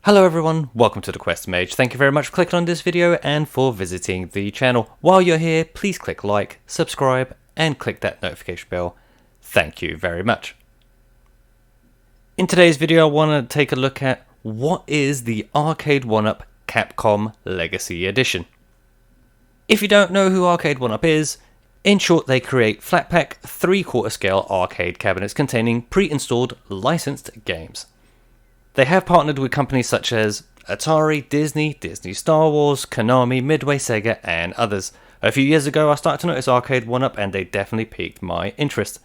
Hello everyone, welcome to the QuesterMage. Thank you very much for clicking on this video and for visiting the channel. While you're here, please click like, subscribe and click that notification bell. Thank you very much. In today's video I want to take a look at what is the Arcade1UP CAPCOM Legacy Edition. If you don't know who Arcade1UP is, in short they create flat pack 3/4 scale arcade cabinets containing pre-installed licensed games. They have partnered with companies such as Atari, Disney, Disney Star Wars, Konami, Midway, Sega and others. A few years ago I started to notice Arcade1UP and they definitely piqued my interest.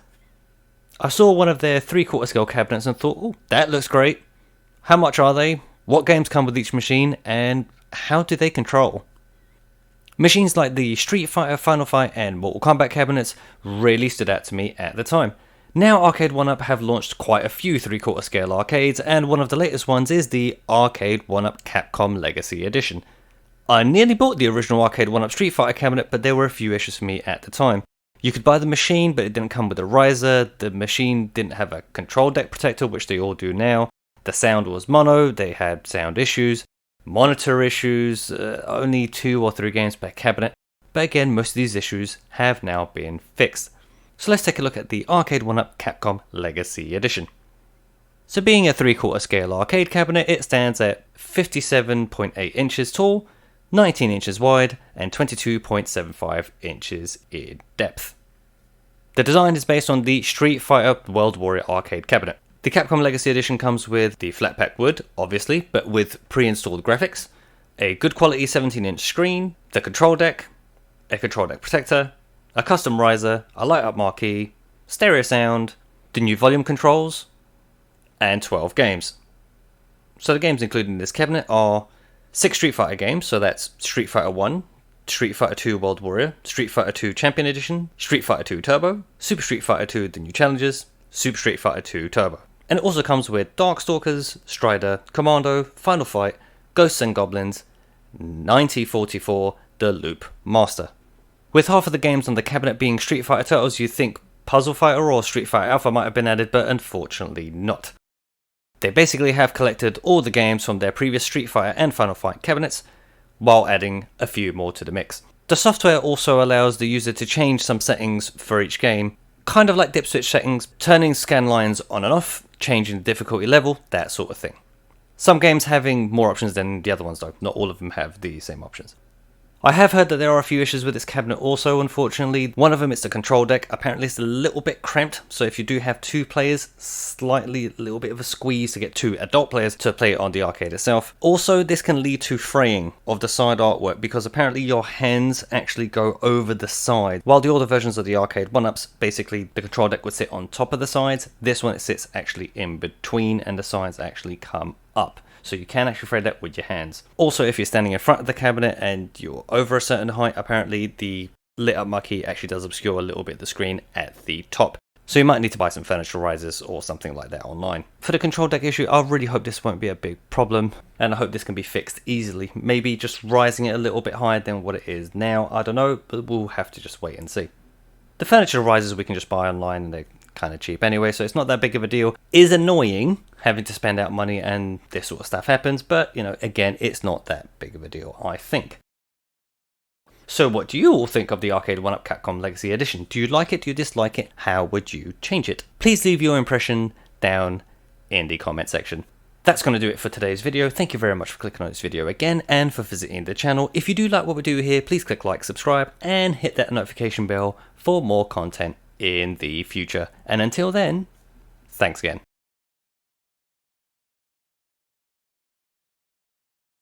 I saw one of their 3/4 scale cabinets and thought, oh, that looks great. How much are they? What games come with each machine? And how do they control? Machines like the Street Fighter, Final Fight and Mortal Kombat cabinets really stood out to me at the time. Now Arcade1UP have launched quite a few 3/4 scale arcades, and one of the latest ones is the Arcade1UP CAPCOM Legacy Edition. I nearly bought the original Arcade1UP Street Fighter cabinet, but there were a few issues for me at the time. You could buy the machine, but it didn't come with a riser, the machine didn't have a control deck protector, which they all do now, the sound was mono, they had sound issues, monitor issues, only 2 or 3 games per cabinet, but again most of these issues have now been fixed. So let's take a look at the Arcade1UP CAPCOM Legacy Edition. So being a 3/4 scale arcade cabinet, it stands at 57.8 inches tall, 19 inches wide and 22.75 inches in depth. The design is based on the Street Fighter World Warrior arcade cabinet. The Capcom Legacy Edition comes with the flat pack wood, obviously, but with pre-installed graphics, a good quality 17-inch screen, the control deck, a control deck protector, a custom riser, a light up marquee, stereo sound, the new volume controls, and 12 games. So the games included in this cabinet are 6 Street Fighter games, so that's Street Fighter 1, Street Fighter 2 World Warrior, Street Fighter 2 Champion Edition, Street Fighter 2 Turbo, Super Street Fighter 2 The New Challengers, Super Street Fighter 2 Turbo. And it also comes with Darkstalkers, Strider, Commando, Final Fight, Ghosts and Goblins, 9044 The Loop Master. With half of the games on the cabinet being Street Fighter titles, you'd think Puzzle Fighter or Street Fighter Alpha might have been added, but unfortunately not. They basically have collected all the games from their previous Street Fighter and Final Fight cabinets, while adding a few more to the mix. The software also allows the user to change some settings for each game, kind of like dip switch settings, turning scan lines on and off, changing the difficulty level, that sort of thing. Some games having more options than the other ones though, not all of them have the same options. I have heard that there are a few issues with this cabinet also, unfortunately. One of them is the control deck. Apparently it's a little bit cramped, so if you do have 2 players, a little bit of a squeeze to get 2 adult players to play it on the arcade itself. Also, this can lead to fraying of the side artwork because apparently your hands actually go over the side. While the older versions of the Arcade1UPs, basically the control deck would sit on top of the sides, this one it sits actually in between and the sides actually come up. So you can actually fray that with your hands. Also, if you're standing in front of the cabinet and you're over a certain height, apparently the lit up marquee actually does obscure a little bit of the screen at the top. So you might need to buy some furniture risers or something like that online. For the control deck issue, I really hope this won't be a big problem, and I hope this can be fixed easily. Maybe just rising it a little bit higher than what it is now, I don't know, but we'll have to just wait and see. The furniture risers we can just buy online and they're kind of cheap anyway, so it's not that big of a deal. Is annoying having to spend out money and this sort of stuff happens, but you know, again, it's not that big of a deal, I think. So what do you all think of the Arcade1UP CAPCOM Legacy Edition? Do you like it? Do you dislike it? How would you change it? Please leave your impression down in the comment section. That's going to do it for today's video. Thank you very much for clicking on this video again and for visiting the channel. If you do like what we do here, please click like, subscribe and hit that notification bell for more content in the future. And until then, thanks again.